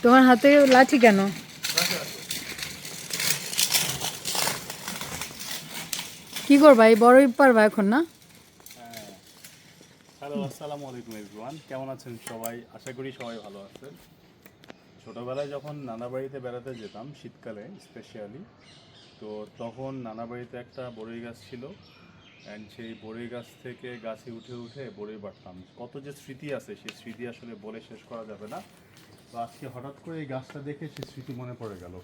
তোমার হাতে লাঠি কেন? কি করবা, এই বড়ই পারবা এখন না? হ্যালো, আসসালামু আলাইকুম এভরিওয়ান। কেমন আছেন সবাই? আশা করি সবাই ভালো আছেন। ছোটোবেলায় যখন নানা বাড়িতে বেড়াতে যেতাম শীতকালে স্পেশালি, তো তখন নানা বাড়িতে একটা বড়ই গাছ ছিল, অ্যান্ড সেই বড়ই গাছ থেকে গাছে উঠে উঠে বড়ই পাড়তাম। কত যে স্মৃতি আছে, সেই স্মৃতি আসলে বলে শেষ করা যাবে না। তো আজকে হঠাৎ করে এই গাছটা দেখে সেই স্মৃতি মনে পড়ে গেল।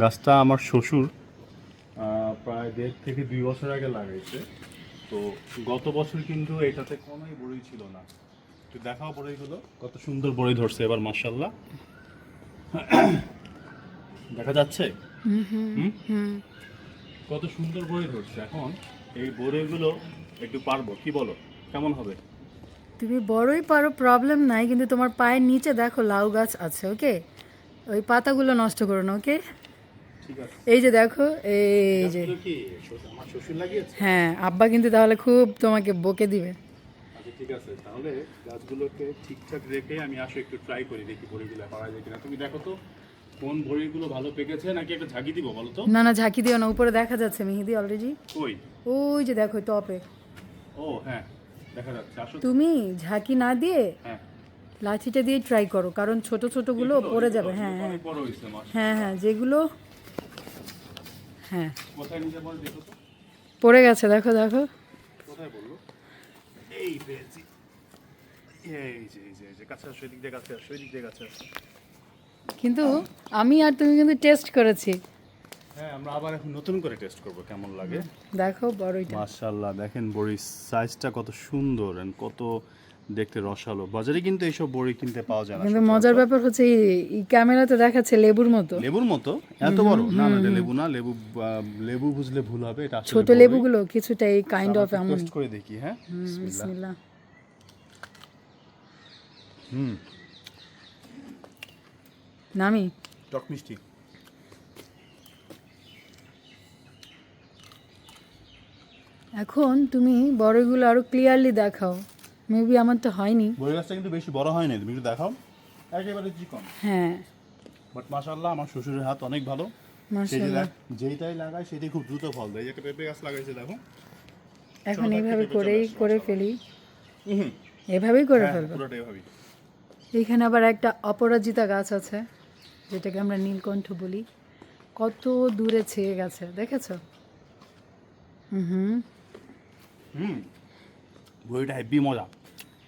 গাছটা আমার শ্বশুর প্রায় 1.5 থেকে 2 বছর আগে লাগাইছে। তো গত বছর কিন্তু এটাতে কোনোই বড়ই ছিল না। একটু দেখাও বড়ইগুলো, কত সুন্দর বড়ই ধরছে এবার, মাশাআল্লাহ। দেখা যাচ্ছে হুম? কত সুন্দর বড়ই ধরছে। এখন এই বড়ইগুলো একটু পারবো, কি বলো, কেমন হবে? তুমি বড়ই পারো, প্রবলেম নাই, কিন্তু তোমার পায়ের নিচে দেখো লাউ গাছ আছে, ওকে? ওই পাতাগুলো নষ্ট করো না, ওকে? ঠিক আছে। এই যে দেখো, এই যে, গাছগুলো কি আমার শ্বশুর লাগিয়েছে? হ্যাঁ, আব্বা কিন্তু তাহলে খুব তোমাকে বকে দিবে। আচ্ছা ঠিক আছে, তাহলে গাছগুলোকে ঠিকঠাক রেখে আমি একটু ট্রাই করি, দেখি বড়িগুলো পারা যায় কিনা। তুমি দেখো তো কোন বড়িগুলো ভালো পেকেছে, নাকি একটা ঝাঁকি দিব বলো তো? না না, ঝাঁকি দিও না, উপরে দেখা যাচ্ছে মেহেদি অলরেডি। কই? ওই যে দেখো টপে। ও হ্যাঁ, দেখা যাচ্ছে। আসো। তুমি ঝাঁকি না দিয়ে হ্যাঁ, লাঠিটা দিয়ে ট্রাই করো, কারণ ছোট ছোটগুলো পড়ে যাবে। হ্যাঁ হ্যাঁ অনেক বড় হয়েছে মাশাআল্লাহ। হ্যাঁ হ্যাঁ, যেগুলো, হ্যাঁ, কোথায় নিচে বল দেখো তো? পড়ে গেছে, দেখো দেখো। কোথায় বললো? এই পেয়েছি। এই যে কাছে আসো, এদিক দিয়ে কাছে আসো, এদিক দিয়ে কাছে আসো। কিন্তু আমি আর তুমি কিন্তু টেস্ট করেছি। হ্যাঁ, আমরা আবার এখন নতুন করে টেস্ট করব কেমন লাগে। দেখো বড়ইটা। মাশাআল্লাহ, দেখেন বড়ির সাইজটা কত সুন্দর এন্ড কত দেখতে রসালো। বাজারে কিন্তু এইসব বড়ি কিনতে পাওয়া যায় না। কিন্তু মজার ব্যাপার হচ্ছে এই ক্যামেরাতে দেখাচ্ছে লেবুর মতো। লেবুর মতো এত বড়? না না, এটা লেবু না। লেবু বুঝলে ভুল হবে, এটা আসলে ছোট বড়ই। লেবুগুলো কিছুটা এই কাইন্ড অফ এমন। টেস্ট করে দেখি। হ্যাঁ, বিসমিল্লাহ। বিসমিল্লাহ। নামি। টক মিষ্টি। এখন তুমি বড়ইগুলো আরো ক্লিয়ারলি দেখাও। মেবি আমারটা হয়নি। বড়ি গাছটা কিন্তু বেশি বড় হয় না, তুমি একটু দেখাও। একেবারে চিকন, হ্যাঁ, বাট মাশাআল্লাহ আমার শ্বশুরের হাত অনেক ভালো। মাশাআল্লাহ। যেইটাই লাগায় সেটাই খুব দ্রুত ফল দেয়। এই যে একটা পেঁপে গাছ লাগাইছে দেখো। এখন ছোট এইভাবে থেকে করেই চলে করে আসে, ফেলি, হুম, এভাবেই করে হ্যাঁ, ফেলবো। পুরোটাই ভাবি। এখানে আবার একটা অপরাজিতা গাছ আছে, যেটাকে আমরা নীলকণ্ঠ বলি। কত দূরে ছেয়ে গেছে, দেখেছো? হুম, বড়িটা হেভি মজা,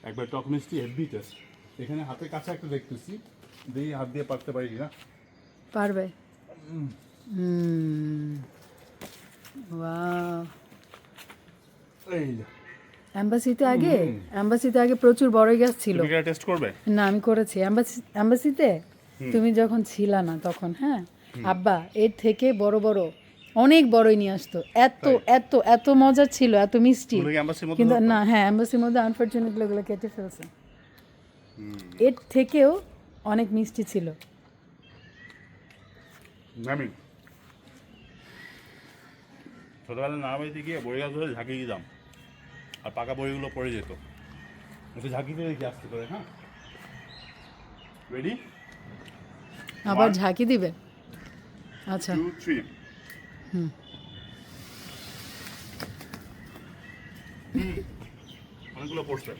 একবার টক মিষ্টি, হেভি টেস্ট। এখানে হাতের কাছে একটা দেখতেছি, দেখি হাত দিয়ে পারতে পারি না। পারবে। ওয়াও। এই যে, অ্যাম্বাসিতে আগে প্রচুর বড়ই গাছ ছিল। তুমি কি টেস্ট করবে? না, আমি করেছি অ্যাম্বাসিতে। তুমি যখন ছিলা না তখন, হ্যাঁ, আব্বা এর থেকে বড় বড় অনেক বড়ই নিয়ে আসতো। এত তাই? এত এত মজার ছিল, এত মিষ্টি। ওগুলো কি অ্যাম্বাসির মতো কিন্তু ধরতো? না, হ্যাঁ, অ্যাম্বাসির মধ্যে আনফরচুনেটলি ওগুলো কেটে ফেলছে। এর থেকেও অনেক মিষ্টি ছিল। আমি ছোটবেলায় না বাড়িতে গিয়ে বড়ি গাছ ধরে ঝাঁকি দিতাম, আর পাকা বড়িগুলো পড়ে যেত। একটু ঝাঁকি দিয়ে দেখি আসতে করে। হ্যাঁ, রেডি? আবার 1, ঝাঁকি দিবে? আচ্ছা। 2, 3। অনেকগুলো পড়ছে।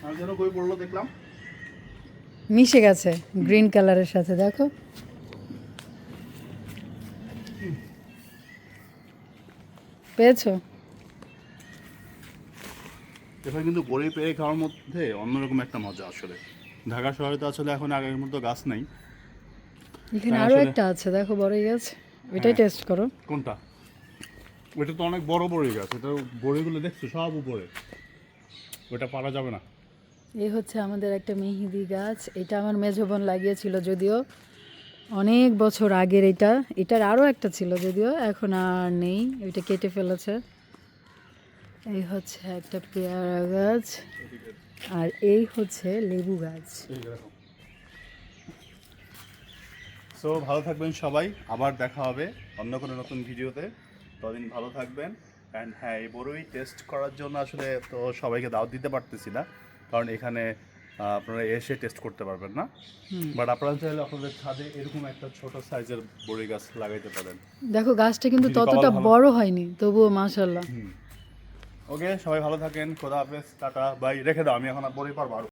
আর যেন কই পড়লো দেখলাম। মিশে গেছে গ্রিন কালারের সাথে, দেখো। পেয়েছো? এখানে কিন্তু বড়ি পেরে খাওয়ার মধ্যে অন্যরকম একটা মজা আসলে। ঢাকা শহরে তো আসলে এখন আগের মতো গাছ নেই। এখানে তাই আরো আসলে- একটা আছে, দেখো, বড়ই গাছ। ওইটাই টেস্ট করো। কোনটা? ওইটা তো অনেক বড় বড়ি গাছ, এটা বড়িগুলো দেখছো সব উপরে, ওটা পারা যাবে না। এই হচ্ছে আমাদের একটা মেহেদি গাছ। এটা আমার মেজো বোন লাগিয়েছিল, যদিও অনেক বছর আগের। এটার আরও একটা ছিল, যদিও এখন আর নেই, ওইটা কেটে ফেলেছে। এই হচ্ছে একটা পেয়ারা গাছ, আর এই হচ্ছে লেবু গাছ। সো ভালো থাকবেন সবাই, আবার দেখা হবে অন্য কোনো নতুন ভিডিওতে। ততদিন ভালো থাকবেন, অ্যান্ড হ্যাঁ, এই বড়ই টেস্ট করার জন্য আসলে তো সবাইকে দাওয়াত দিতে পারতেছি না, কারণ এখানে আপনারা এসে টেস্ট করতে পারবেন না। বাট আপনারা চাইলে আপনাদের ছাদে এরকম একটা ছোট সাইজের বড়ই গাছ লাগাইতে পারেন। দেখো গাছটা কিন্তু যদি ততটা কপাল ভালো- বড় হয়নি, তবুও মাশাল্লাহ। ওকে, সবাই ভালো থাকেন, খোদা হাফেজ, টাটা, বাই। রেখে দাও, আমি এখন আর বড়ই পারবো আরো।